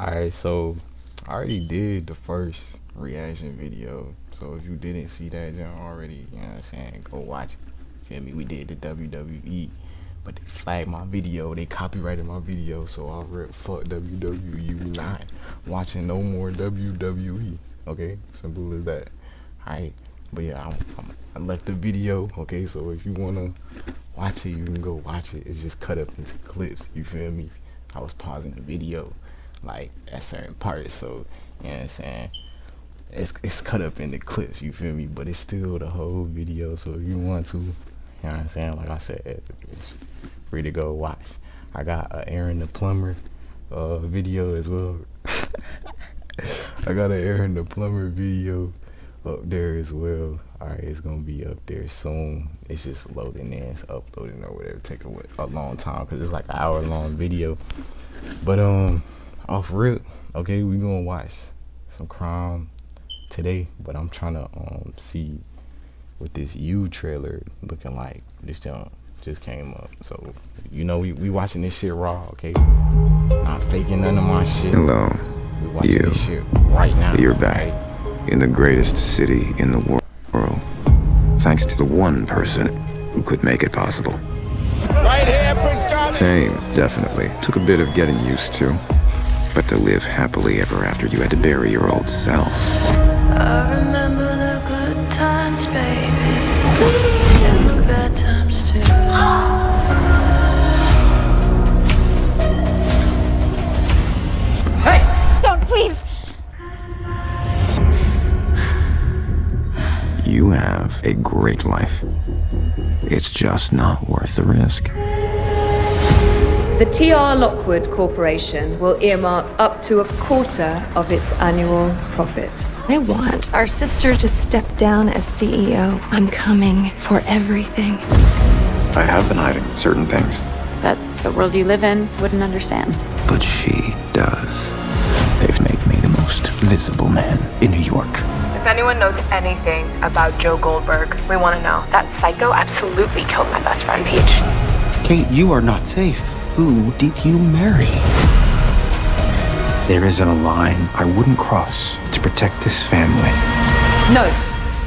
Alright, so I already did the first reaction video. So if you didn't see that then already, you know what I'm saying, go watch it. Feel me? We did the WWE. But they flagged my video, they copyrighted my video, so I read fuck WWE. We not watching no more WWE. Okay? Simple as that. Alright. But yeah, I left the video, okay, so if you wanna watch it, you can go watch it. It's just cut up into clips, you feel me? I was pausing the video like at certain parts, so you know what I'm saying, it's cut up into clips, you feel me, but it's still the whole video. So if you want to, you know what I'm saying, like I said, it's free to go watch. I got a Aaron the Plumber video as well. I got an Aaron the Plumber video up there as well. Alright, it's gonna be up there soon. It's just loading in, it's uploading or whatever. Take a long time because it's like an hour-long video. But off rip, okay, we gonna watch some crime today. But I'm trying to see what this You trailer looking like. This jump just came up, so you know we watching this shit raw, okay? Not faking none of my shit. Hello, We watching this shit right now. You're back in the greatest city in the world, thanks to the one person who could make it possible. Right here, Prince Charlie. Fame definitely took a bit of getting used to, but to live happily ever after, you had to bury your old self. I remember the good times, baby, and the bad times too. Don't, please! You have a great life. It's just not worth the risk. The TR Lockwood Corporation will earmark up to 1/4 of its annual profits. I want our sister to step down as CEO. I'm coming for everything. I have been hiding certain things, that the world you live in wouldn't understand. but she does. They've made me the most visible man in New York. If anyone knows anything about Joe Goldberg, we want to know. That psycho absolutely killed my best friend, Peach. Kate, you are not safe. Who did you marry? There isn't a line I wouldn't cross to protect this family. No!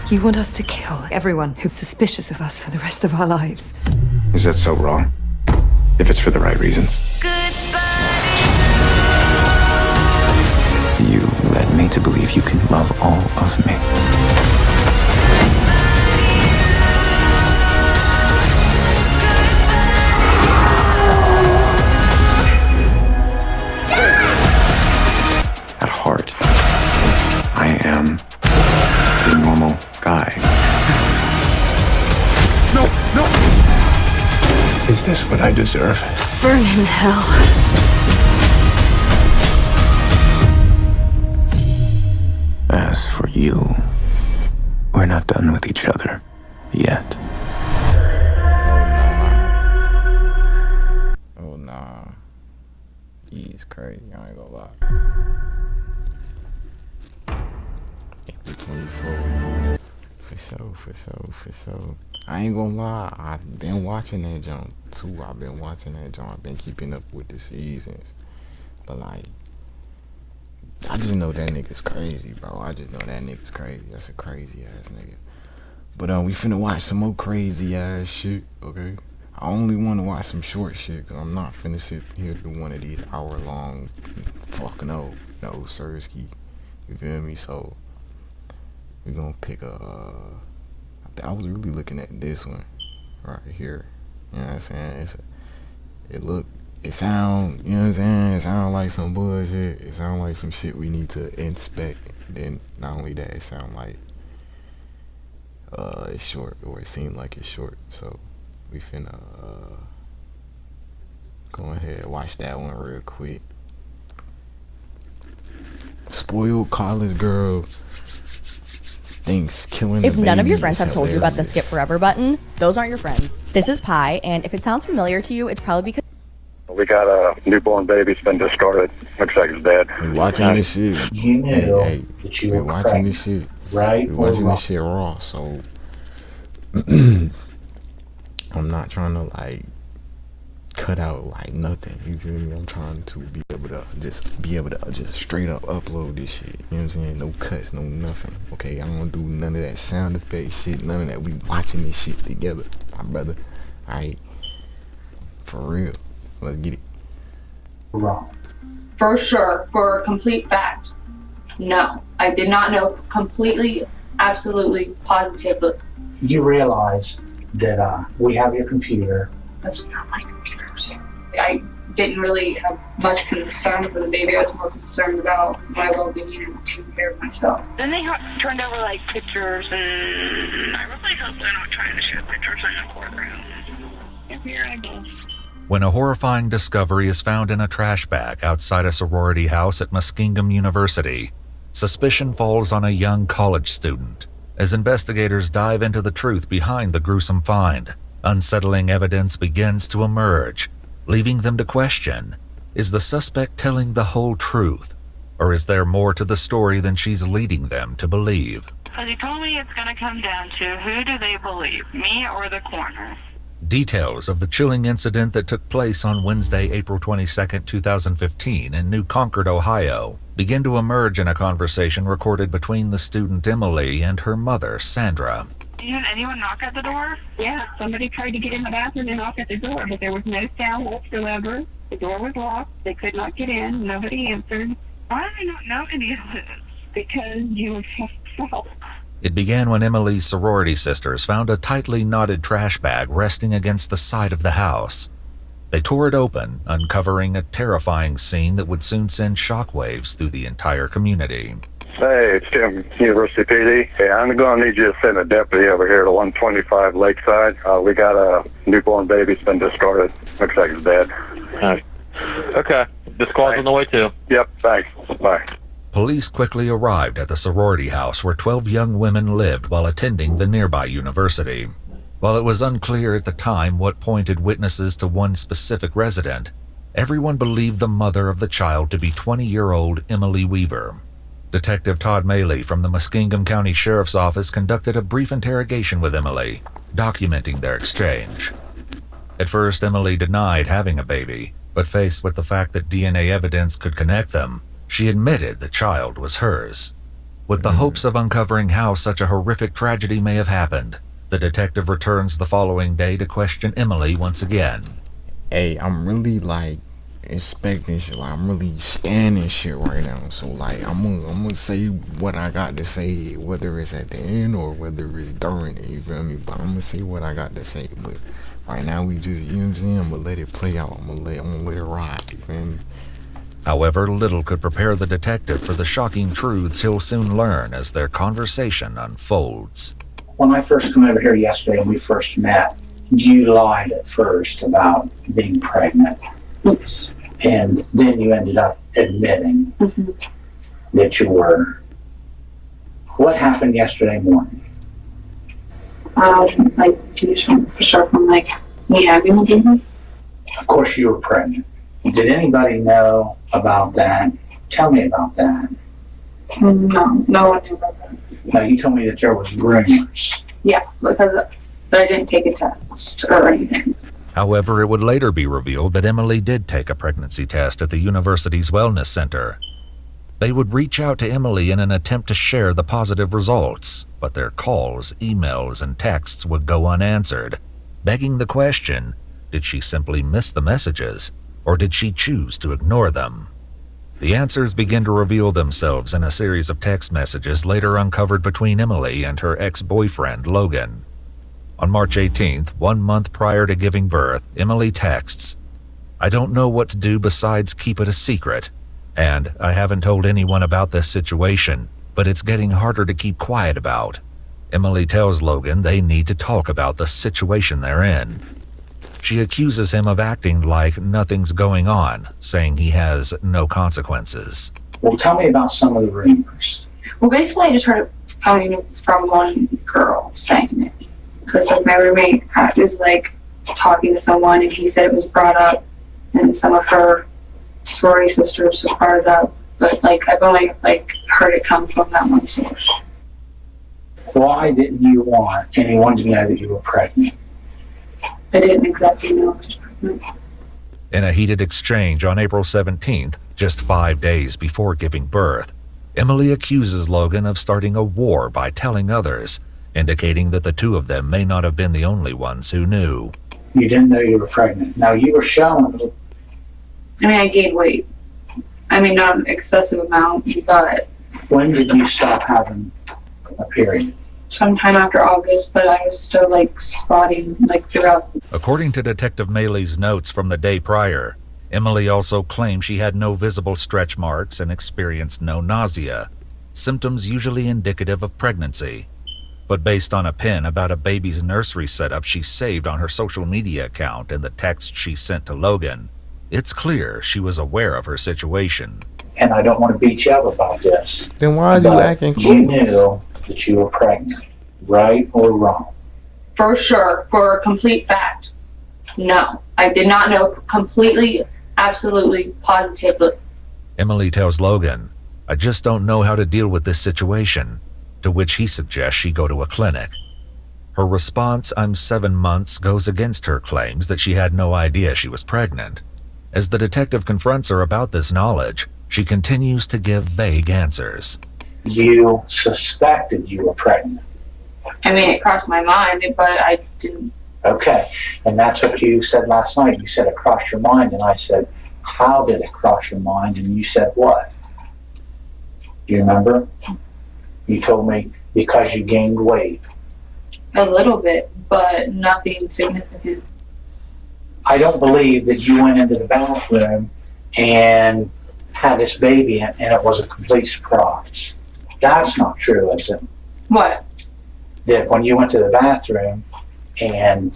You want us to kill everyone who's suspicious of us for the rest of our lives. Is that so wrong? If it's for the right reasons. You led me to believe you can love all of me. At heart, I am a normal guy. No, no! Is this what I deserve? Burn in hell. As for you, we're not done with each other yet. Oh nah. He's crazy, I ain't gonna lie. April 24. For sure. I ain't gonna lie, I've been watching that jump too. I've been watching that jump. I've been keeping up with the seasons. But like, I just know that nigga's crazy, bro. I just know that nigga's crazy. That's a crazy ass nigga. But we finna watch some more crazy ass shit, okay? I only wanna watch some short shit, cause I'm not finna sit here to one of these hour-long fuck no Sirski. You feel me? So we gonna pick I was really looking at this one right here. You know what I'm saying? It sound, you know what I'm saying? It sound like some bullshit. It sound like some shit we need to inspect. Then not only that, it sound like it's short, or it seemed like it's short. So we finna go ahead watch that one real quick. Spoiled college girl thinks killing If the none of your baby friends is have told you about the hilarious. skip forever button, those aren't your friends. This is Pi, and if it sounds familiar to you, it's probably because We got a newborn baby. It's been discarded. Looks like it's dead. We watching this shit. You know Hey, that you we were watching cracked, this shit. right We or watching wrong. this shit raw. So I'm not trying to like cut out like nothing. You feel me? I'm trying to be able to just straight up upload this shit. You know what I'm saying? No cuts, no nothing. Okay, I don't do none of that sound effect shit, none of that. We watching this shit together, my brother. Alright. For real. Let's get it. Wrong. For sure, for a complete fact. No. I did not know completely, absolutely, positively. You realize that we have your computer. That's not my computer. I didn't really have much concern for the baby. I was more concerned about my well-being and taking care of myself. Then they turned over like pictures, and I really hope they're not trying to show pictures in the courtroom. If you're able. When a horrifying discovery is found in a trash bag outside a sorority house at Muskingum University, suspicion falls on a young college student. As investigators dive into the truth behind the gruesome find, unsettling evidence begins to emerge, leaving them to question, is the suspect telling the whole truth, or is there more to the story than she's leading them to believe? Because he told me it's going to come down to who do they believe, me or the coroner? Details of the chilling incident that took place on Wednesday, April 22, 2015 in New Concord, Ohio, begin to emerge in a conversation recorded between the student Emily and her mother, Sandra. Did anyone knock at the door? Yeah, somebody tried to get in the bathroom and knock at the door, but there was no sound whatsoever. The door was locked. They could not get in. Nobody answered. Why do I not know any of this? Because you were just out. It began when Emily's sorority sisters found a tightly knotted trash bag resting against the side of the house. They tore it open, uncovering a terrifying scene that would soon send shockwaves through the entire community. Hey, it's Tim, University PD. Hey, I'm going to need you to send a deputy over here to 125 Lakeside. We got a newborn baby. It's been discarded. Looks like it's dead. Okay. The squad's on the way too. Yep, thanks. Bye. Police quickly arrived at the sorority house where 12 young women lived while attending the nearby university. While it was unclear at the time what pointed witnesses to one specific resident, everyone believed the mother of the child to be 20-year-old Emily Weaver. Detective Todd Maley from the Muskingum County Sheriff's Office conducted a brief interrogation with Emily, documenting their exchange. At first, Emily denied having a baby, but faced with the fact that DNA evidence could connect them, she admitted the child was hers. With the hopes of uncovering how such a horrific tragedy may have happened, the detective returns the following day to question Emily once again. Hey, I'm really inspecting shit, I'm really scanning shit right now, so I'm gonna say what I got to say, whether it's at the end or whether it's during it, you feel me? But I'm gonna say what I got to say. But right now we just, you know what I'm saying, I'm gonna let it play out, I'm gonna let it ride, you feel me? However, little could prepare the detective for the shocking truths he'll soon learn as their conversation unfolds. When I first came over here yesterday and we first met, you lied at first about being pregnant. Oops. And then you ended up admitting that you were. What happened yesterday morning? For sure from me having a baby. Of course you were pregnant. Did anybody know about that? Tell me about that. No one knew about that. No, you told me that there was rumors. Yeah, because I didn't take a test or anything. However, it would later be revealed that Emily did take a pregnancy test at the university's wellness center. They would reach out to Emily in an attempt to share the positive results, but their calls, emails, and texts would go unanswered, begging the question, did she simply miss the messages, or did she choose to ignore them? The answers begin to reveal themselves in a series of text messages later uncovered between Emily and her ex-boyfriend, Logan. On March 18th, 1 month prior to giving birth, Emily texts, "I don't know what to do besides keep it a secret, and I haven't told anyone about this situation, but it's getting harder to keep quiet about." Emily tells Logan they need to talk about the situation they're in. She accuses him of acting like nothing's going on, saying he has no consequences. Well, tell me about some of the rumors. Well, basically, I just heard it from one girl saying it. Because my roommate is talking to someone, and he said it was brought up, and some of her sorority sisters have brought it up. But I've only heard it come from that one source. Why didn't you want anyone to know that you were pregnant? I didn't exactly know I was pregnant. In a heated exchange on April 17th, just 5 days before giving birth, Emily accuses Logan of starting a war by telling others, indicating that the two of them may not have been the only ones who knew. You didn't know you were pregnant. Now, you were showing... I gained weight. Not an excessive amount, but... When did you stop having a period? Sometime after August, but I was still, spotting, throughout. According to Detective Maley's notes from the day prior, Emily also claimed she had no visible stretch marks and experienced no nausea, symptoms usually indicative of pregnancy. But based on a pin about a baby's nursery setup she saved on her social media account and the text she sent to Logan, it's clear she was aware of her situation. And I don't want to beat you up about this. Then why are you acting You knew that you were pregnant, right or wrong? For sure, for a complete fact, no. I did not know completely, absolutely, positively. Emily tells Logan, "I just don't know how to deal with this situation," to which he suggests she go to a clinic. Her response, "I'm 7 months," goes against her claims that she had no idea she was pregnant. As the detective confronts her about this knowledge, she continues to give vague answers. You suspected you were pregnant. It crossed my mind, but I didn't. Okay, and that's what you said last night. You said it crossed your mind, and I said, how did it cross your mind? And you said what? Do you remember? You told me because you gained weight. A little bit, but nothing significant. I don't believe that you went into the bathroom and had this baby and it was a complete surprise. That's not true, is it? What? That when you went to the bathroom and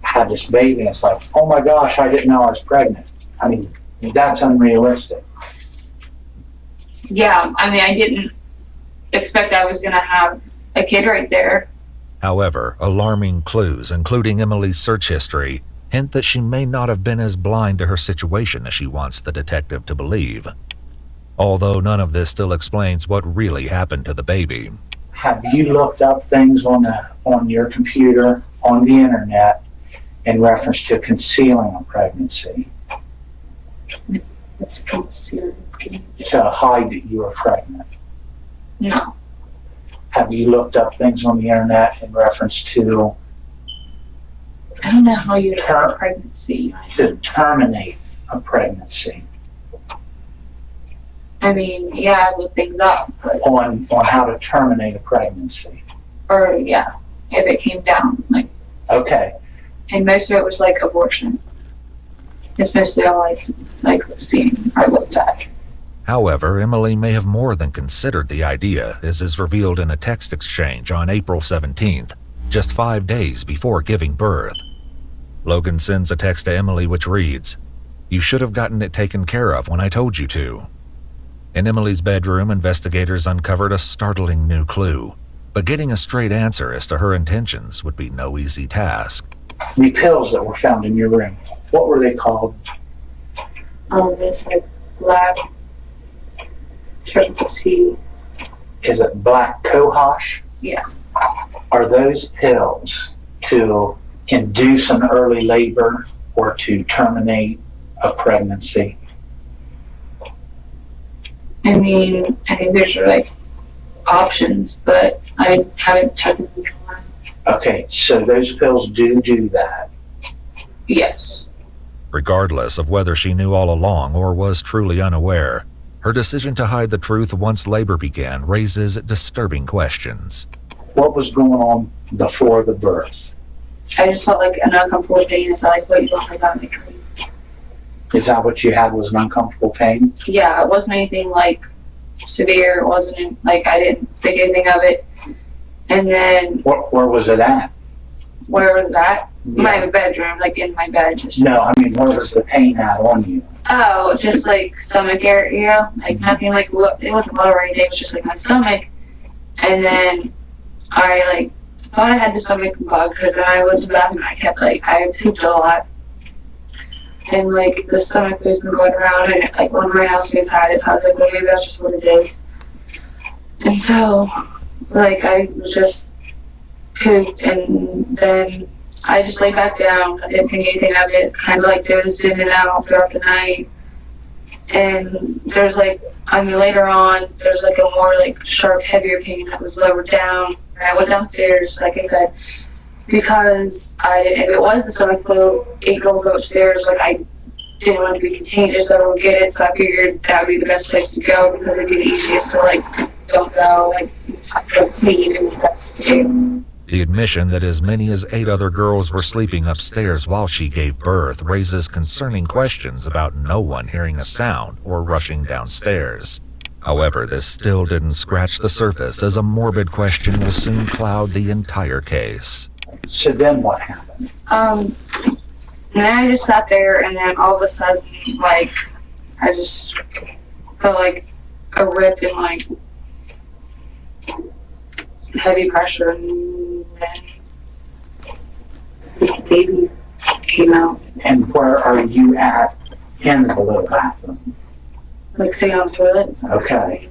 had this baby and it's like, oh my gosh, I didn't know I was pregnant. That's unrealistic. Yeah, I didn't expect I was going to have a kid right there. However, alarming clues, including Emily's search history, hint that she may not have been as blind to her situation as she wants the detective to believe. Although none of this still explains what really happened to the baby. Have you looked up things on your computer, on the internet, in reference to concealing a pregnancy? It's concealed. To hide that you were pregnant? No. Have you looked up things on the internet in reference to... I don't know how you have a pregnancy. To terminate a pregnancy? Yeah, I looked things up. But on how to terminate a pregnancy? Or, yeah, if it came down. Okay. And most of it was abortion. It's mostly all I looked at. However, Emily may have more than considered the idea, as is revealed in a text exchange on April 17th, just 5 days before giving birth. Logan sends a text to Emily which reads, "You should have gotten it taken care of when I told you to." In Emily's bedroom, investigators uncovered a startling new clue, but getting a straight answer as to her intentions would be no easy task. The pills that were found in your room, what were they called? It's black. Starting to see. Is it black cohosh? Yeah. Are those pills to induce an early labor or to terminate a pregnancy? I think there's options, but I haven't checked them before. Okay, so those pills do that? Yes. Regardless of whether she knew all along or was truly unaware, her decision to hide the truth once labor began raises disturbing questions. What was going on before the birth? I just felt an uncomfortable pain. It's what you want on the dream. Is that what you had, was an uncomfortable pain? Yeah, it wasn't anything severe. It wasn't I didn't think anything of it. And then where was it at? Where was that? Yeah. My bedroom, in my bed. Just no, where was the pain at on you? Oh, just stomach area, nothing it wasn't lower or anything. It was just my stomach. And then I thought I had the stomach bug because when I went to the bathroom, I kept I pooped a lot. And the stomach flu's been going around, and one of my housemates had it, so I was well, maybe that's just what it is. And so I was just pooped, and then I just laid back down. I didn't think anything of it. Kind of like dozed in and out throughout the night. And there's like, I mean, later on, there's like a more like sharp, heavier pain that was lower down. And I went downstairs, like I said, because if it was the stomach flu, 8 girls go upstairs. Like I didn't want it to be contagious, so I would get it. So I figured that would be the best place to go because it'd be the easiest to like don't go, like clean and the best to do. The admission that as many as 8 other girls were sleeping upstairs while she gave birth raises concerning questions about no one hearing a sound or rushing downstairs. However, this still didn't scratch the surface, as a morbid question will soon cloud the entire case. So then what happened? And then I just sat there, and then all of a sudden, like, I just felt like a rip and like heavy pressure, and then the baby came out. And where are you at in the little bathroom? Like sitting on the toilet. Okay.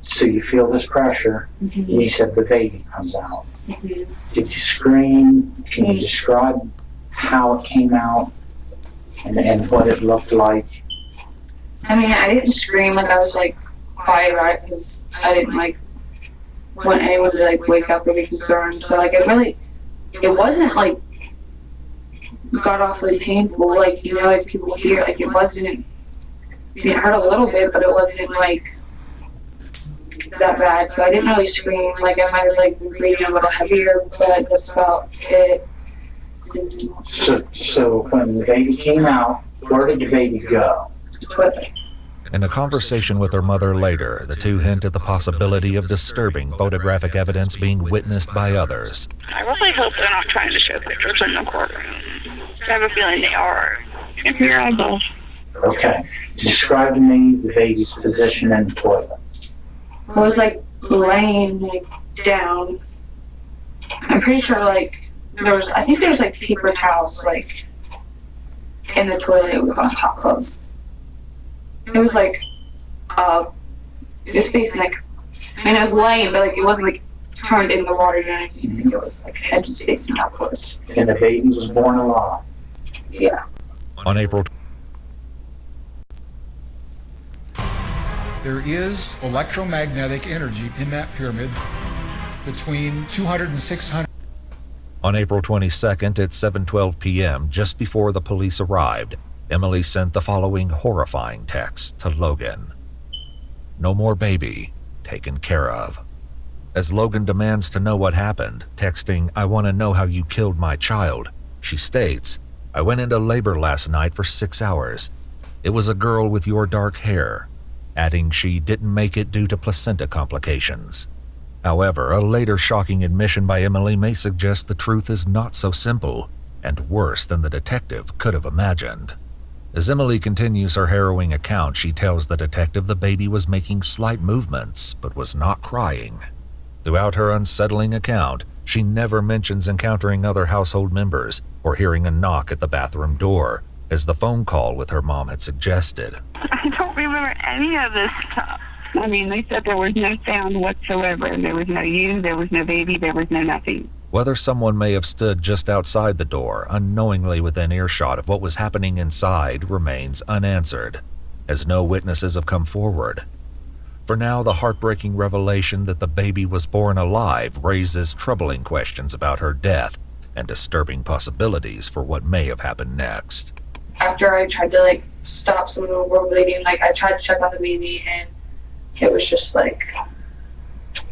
So you feel this pressure, Mm-hmm. and you said the baby comes out. Mm-hmm. Did you scream? Can you describe how it came out and what it looked like? I mean, I didn't scream, like I was like quiet about it because I didn't like want anyone to like wake up or be concerned. So like it wasn't like god awfully painful. Like, you know, like people hear, like it wasn't, it hurt a little bit, but it wasn't like that bad. So I didn't really scream. Like I might have like been breathing a little heavier, but that's about it. So when the baby came out, where did the baby go? In a conversation with her mother later, the two hint at the possibility of disturbing photographic evidence being witnessed by others. I really hope they're not trying to show pictures in the courtroom. I have a feeling they are. If your eyeballs. Okay. Describe to me the baby's position in the toilet. I was like laying like down. I'm pretty sure like I think there was like paper towels like in the toilet it was on top of. It was like it was facing like, I mean it was laying, but like it wasn't like turned in the water, you know what I mean? Like, it was like head was facing upwards. And the baby was born alive. Yeah. On April There is electromagnetic energy in that pyramid between 200 and 600. On April 22nd at 7:12 p.m., just before the police arrived, Emily sent the following horrifying text to Logan. "No more baby. Taken care of." As Logan demands to know what happened, texting, "I want to know how you killed my child," she states, "I went into labor last night for 6 hours. It was a girl with your dark hair," adding she didn't make it due to placenta complications. However, a later shocking admission by Emily may suggest the truth is not so simple and worse than the detective could have imagined. As Emily continues her harrowing account, she tells the detective the baby was making slight movements but was not crying. Throughout her unsettling account, she never mentions encountering other household members or hearing a knock at the bathroom door, as the phone call with her mom had suggested. I don't remember any of this stuff. I mean, they said there was no sound whatsoever, and there was no you, there was no baby, there was no nothing. Whether someone may have stood just outside the door, unknowingly within earshot of what was happening inside, remains unanswered, as no witnesses have come forward. For now, the heartbreaking revelation that the baby was born alive raises troubling questions about her death and disturbing possibilities for what may have happened next. After I tried to like stop some of the world bleeding, like I tried to check on the baby, and it was just like,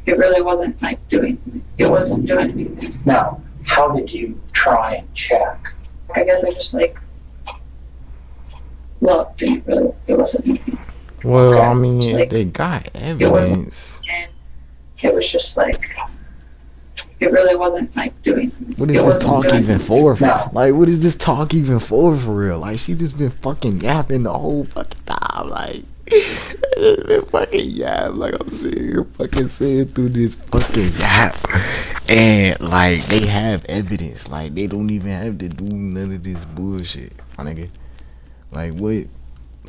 it really wasn't like it wasn't doing anything. Now, how did you try and check? I guess I just like looked, and it wasn't anything. Well, Okay. I mean, It's like- they got evidence. And it was just like, it really wasn't like doing. What is it this wasn't talk doing- even for? No. Like, what is this talk even for real? Like, she just been fucking yapping the whole fucking time. Like, it's been fucking yap. Like, I'm sitting here fucking saying through this fucking yap. And, like, they have evidence. Like, they don't even have to do none of this bullshit, my nigga. Like, what?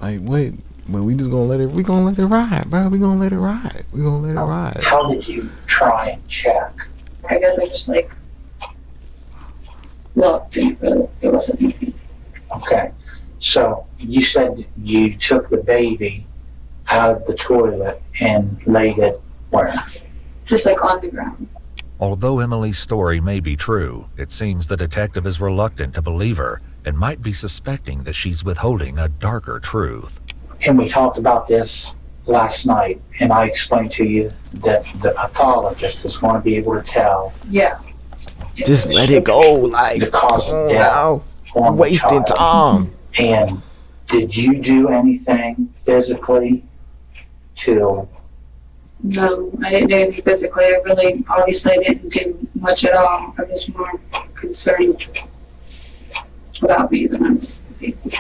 Like, what? But we just gonna let it ride, bro. We gonna let it ride. We gonna let it ride. How did you try and check? I guess I just like looked and it wasn't moving. Okay. So you said you took the baby out of the toilet and laid it where? Just like on the ground. Although Emily's story may be true, it seems the detective is reluctant to believe her and might be suspecting that she's withholding a darker truth. And we talked about this last night, and I explained to you that the pathologist is going to be able to tell. Yeah. Just let it go, like, the cause of death now. on the Wasting child. time. And did you do anything physically to? No, I didn't do anything physically. I really, obviously, didn't do much at all. I was more concerned about me than I was the baby.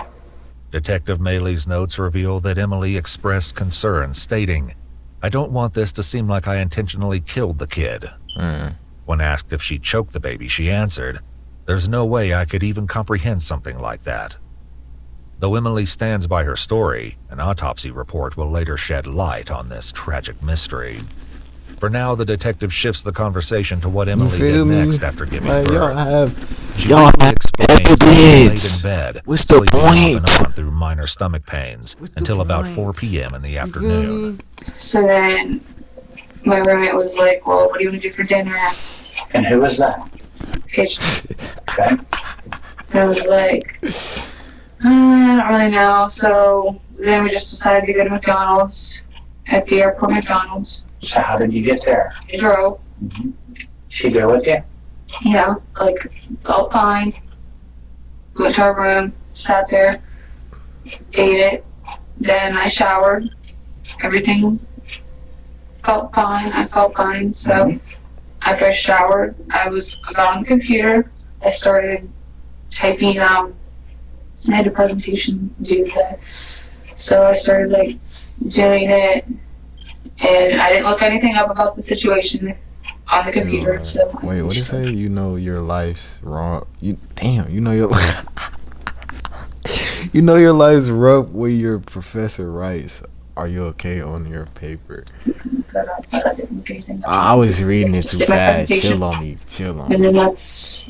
Detective Maley's notes reveal that Emily expressed concern, stating, "I don't want this to seem like I intentionally killed the kid." When asked if she choked the baby, she answered, "There's no way I could even comprehend something like that." Though Emily stands by her story, an autopsy report will later shed light on this tragic mystery. For now, the detective shifts the conversation to what Emily did next after giving birth. Y'all have evidence. In bed, What's the sleeping off and point? on through minor stomach pains until about 4 p.m. in the afternoon. So then my roommate was like, well, what do you want to do for dinner? And who was that? Paige. Okay. And I was like, I don't really know. So then we just decided to go to McDonald's, at the airport McDonald's. So how did you get there? I drove. She go with you? Yeah, like, felt fine. Went to our room, sat there, ate it. Then I showered. Everything felt fine. I felt fine. So after I showered, I got on the computer. I started typing. I had a presentation due today. So I started, like, doing it. And I didn't look anything up about the situation on the computer. So Wait, what did it say? You know your life's wrong. You know your you know your life's rough when your professor writes, "Are you okay?" on your paper. I didn't look anything up. I was reading it too Did my fast. presentation. Chill on me. Chill on And me. then that's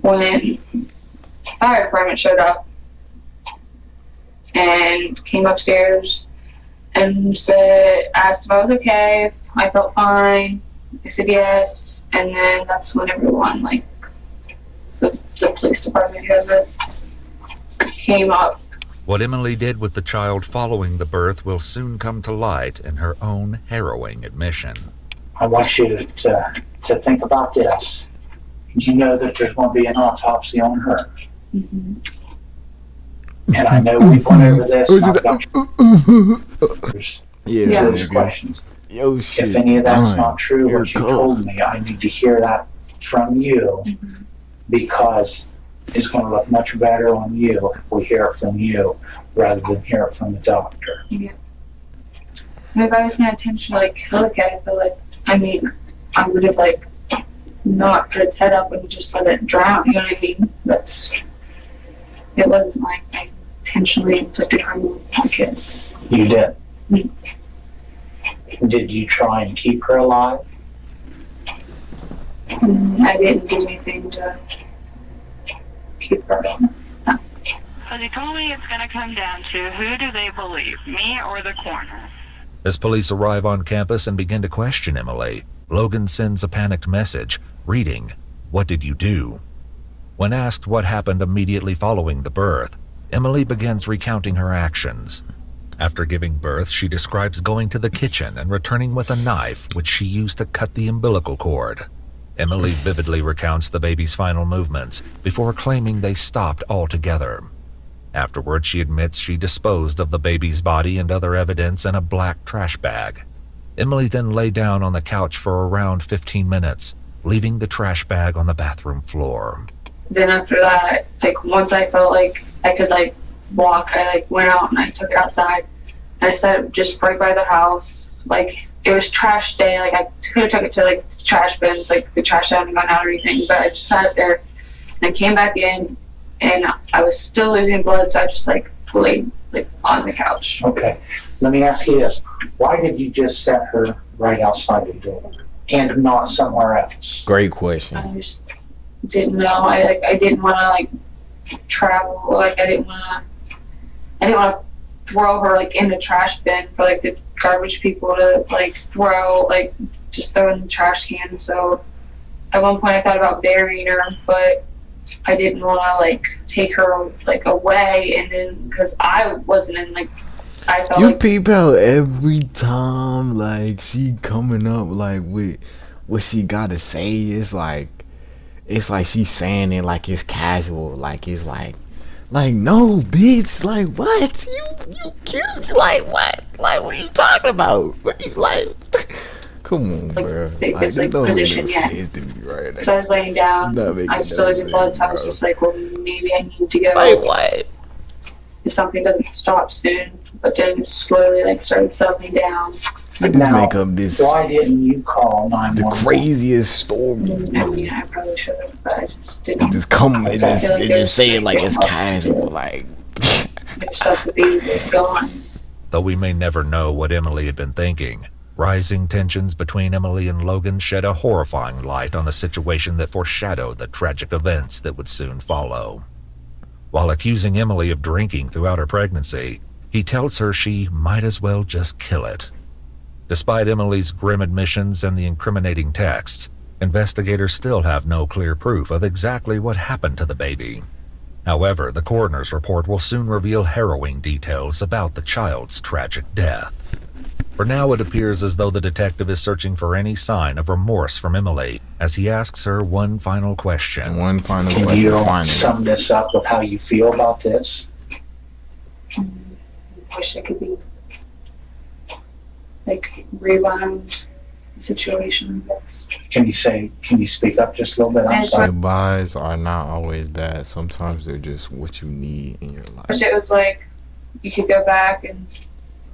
when fire department showed up and came upstairs and asked if I was okay, if I felt fine. I said yes, and then that's when everyone, like the police department, whoever, came up. What Emily did with the child following the birth will soon come to light in her own harrowing admission. I want you to think about this. You know that there's going to be an autopsy on her. And I know we've gone over this. Yeah, those questions. Yo, shit. If any of that's done. not true, You're what you cool. told me, I need to hear that from you because it's going to look much better on you if we hear it from you rather than hear it from the doctor. Yeah. And if I was going to intentionally kill a kid, I feel like, I would have, like, not put its head up and just let it drown, you know what I mean? It wasn't like I intentionally inflicted harm on the kid. You did. Did you try and keep her alive? I didn't do anything to keep her alive. So they told me it's going to come down to who do they believe, me or the coroner? As police arrive on campus and begin to question Emily, Logan sends a panicked message, reading, "What did you do?" When asked what happened immediately following the birth, Emily begins recounting her actions. After giving birth, she describes going to the kitchen and returning with a knife, which she used to cut the umbilical cord. Emily vividly recounts the baby's final movements before claiming they stopped altogether. Afterward, she admits she disposed of the baby's body and other evidence in a black trash bag. Emily then lay down on the couch for around 15 minutes, leaving the trash bag on the bathroom floor. Then after that, like, once I felt like I could, like, walk, I, like, went out and I took it outside. And I set it just right by the house. Like, it was trash day. Like, I could have took it to, like, the trash bins, like, the trash hadn't gone out or anything. But I just sat it there. And I came back in, and I was still losing blood, so I just, like, laid, like, on the couch. Okay. Let me ask you this. Why did you just set her right outside the door and not somewhere else? Great question. didn't know. I didn't want to like travel. Like I didn't want to throw her like in the trash bin for like the garbage people to like just throw in the trash can. So at one point I thought about burying her, but I didn't want to like take her like away, and then because I wasn't in like I felt you like peep out every time like she coming up like with what she gotta say. It's like she's saying it like it's casual, like it's like no bitch, like what you cute, like what are you talking about? What you like? Come on, like bro. safest like position yet. Right now. So I was laying down. I still was blood, so I was just like, well, maybe I need to go. Like what? If something doesn't stop soon. But then it slowly like started settling down. She just make up this. Why didn't you call 911? The craziest story. I mean, I probably should have, but I just didn't. Just come and just say it like it's casual, like. I just thought the baby was gone. Though we may never know what Emily had been thinking, rising tensions between Emily and Logan shed a horrifying light on the situation that foreshadowed the tragic events that would soon follow. While accusing Emily of drinking throughout her pregnancy, he tells her she might as well just kill it. Despite Emily's grim admissions and the incriminating texts, investigators still have no clear proof of exactly what happened to the baby. However, the coroner's report will soon reveal harrowing details about the child's tragic death. For now, it appears as though the detective is searching for any sign of remorse from Emily as he asks her one final question. Can you sum this up with how you feel about this? Wish I could be like rewound the situation, I guess. Can you speak up just a little bit? I'm sorry. Goodbyes are not always bad. Sometimes they're just what you need in your life. It was like you could go back and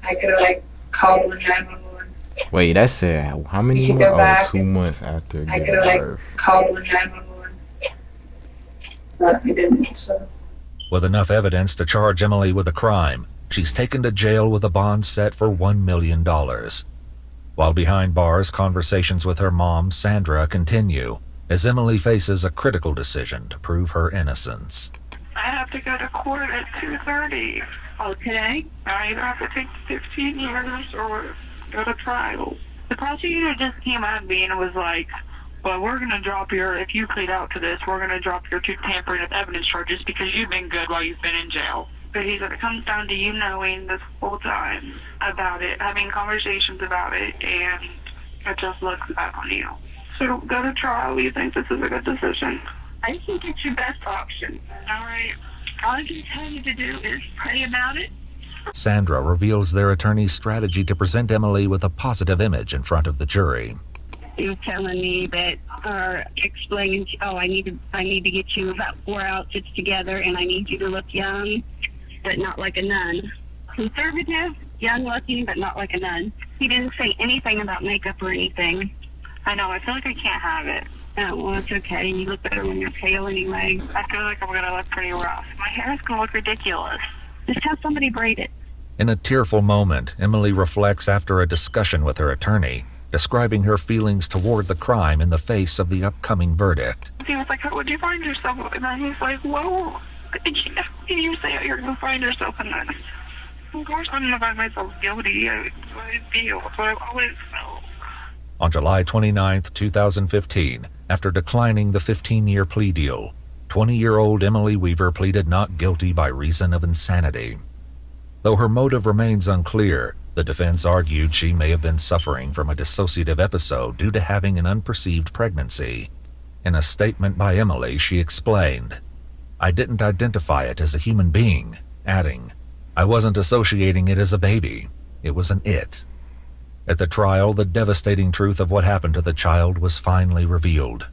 I could have like called 911. Wait, that's sad. How many months? 2 months after I could giving have birth. like called 911, but I didn't. So With enough evidence to charge Emily with a crime, she's taken to jail with a bond set for $1 million. While behind bars, conversations with her mom, Sandra, continue as Emily faces a critical decision to prove her innocence. I have to go to court at 2:30. Oh, today? I either have to take 15 years or go to trial. The prosecutor just came at me and was like, well, we're going to drop if you plead out to this, we're going to drop your two tampering of evidence charges because you've been good while you've been in jail. But he said it comes down to you knowing this whole time about it, having conversations about it, and it just looks back on you. So go to trial. You think this is a good decision? I think it's your best option. All right. All I can tell you to do is pray about it. Sandra reveals their attorney's strategy to present Emily with a positive image in front of the jury. He was telling me that, or explaining, I need to get you about 4 outfits together, and I need you to look young, but not like a nun. Conservative, young looking, but not like a nun. He didn't say anything about makeup or anything. I know, I feel like I can't have it. Oh, well, it's okay. You look better when you're pale anyway. I feel like I'm going to look pretty rough. My hair is going to look ridiculous. Just have somebody braid it. In a tearful moment, Emily reflects after a discussion with her attorney, describing her feelings toward the crime in the face of the upcoming verdict. He was like, how would you find yourself? And then he's like, whoa, you say you're going to find yourself in this. Of course I'm going to find myself guilty. I feel. That's what I've always felt. On July 29, 2015, after declining the 15-year plea deal, 20-year-old Emily Weaver pleaded not guilty by reason of insanity. Though her motive remains unclear, the defense argued she may have been suffering from a dissociative episode due to having an unperceived pregnancy. In a statement by Emily, she explained, "I didn't identify it as a human being," adding, "I wasn't associating it as a baby. It was an it." At the trial, the devastating truth of what happened to the child was finally revealed.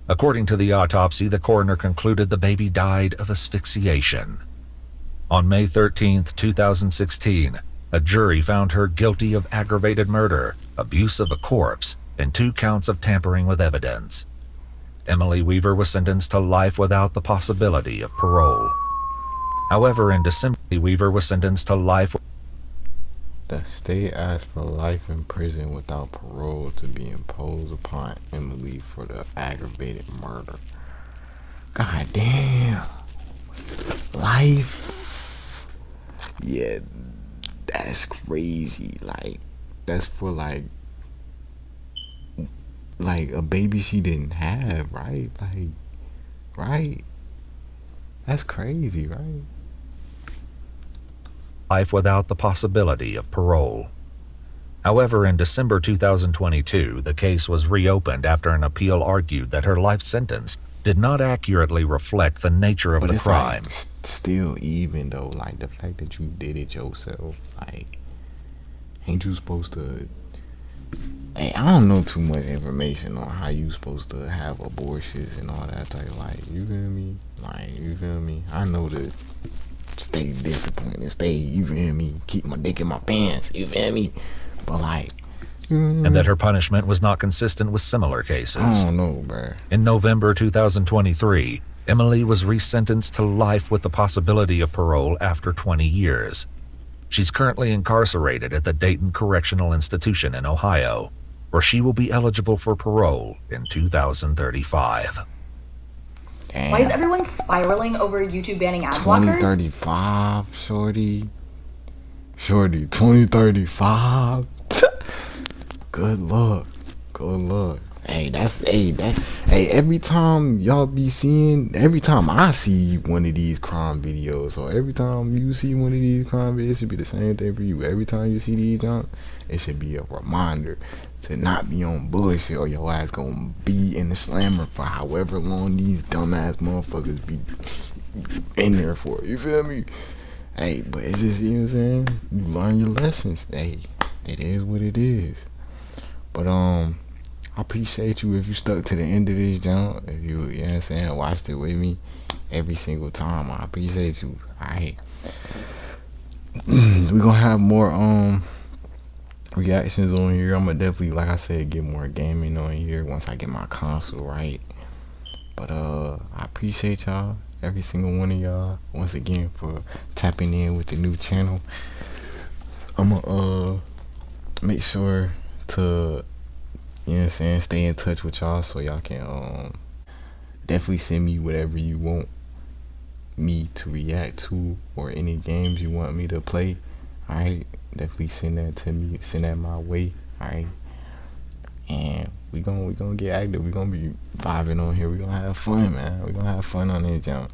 According to the autopsy, the coroner concluded the baby died of asphyxiation. On May 13, 2016, a jury found her guilty of aggravated murder, abuse of a corpse, and 2 counts of tampering with evidence. Emily Weaver was sentenced to life without the possibility of parole. However, in December, Weaver was sentenced to life. The state asked for life in prison without parole to be imposed upon Emily for the aggravated murder. God damn. Life. Yeah, that's crazy. Like, that's for like a baby she didn't have, right? Like, right? That's crazy, right? Life without the possibility of parole. However, in December 2022, the case was reopened after an appeal argued that her life sentence did not accurately reflect the nature of the crime. Like, still, even though, like, the fact that you did it yourself, like, ain't you supposed to... Hey, I don't know too much information on how you supposed to have abortions and all that type. Like, you feel me? Like, you feel me? I know to stay disciplined and stay, you feel me? Keep my dick in my pants, you feel me? But like... And that her punishment was not consistent with similar cases. I don't know, bruh. In November 2023, Emily was resentenced to life with the possibility of parole after 20 years. She's currently incarcerated at the Dayton Correctional Institution in Ohio, where she will be eligible for parole in 2035. Damn. Why is everyone spiraling over YouTube banning ad blockers? 2035, shorty. Shorty, 2035. Good luck. Good luck. Hey, every time y'all be seeing, every time I see one of these crime videos, or every time you see one of these crime videos, it should be the same thing for you. Every time you see these junk, it should be a reminder to not be on bullshit, or your ass gonna be in the slammer for however long these dumbass motherfuckers be in there for. You feel me? Hey, but it's just, you know what I'm saying? You learn your lessons. Hey, it is what it is. But I appreciate you if you stuck to the end of this jump. If you know what I'm saying, watched it with me every single time. I appreciate you. Alright. We're gonna have more reactions on here. I'm gonna definitely, like I said, get more gaming on here once I get my console right. But I appreciate y'all, every single one of y'all, once again, for tapping in with the new channel. I'm gonna make sure to, you know what I'm saying, stay in touch with y'all so y'all can definitely send me whatever you want me to react to, or any games you want me to play. Alright, definitely send that to me, send that my way. Alright, and we gonna get active. We gonna be vibing on here. We gonna have fun, man. We gonna have fun on this jump.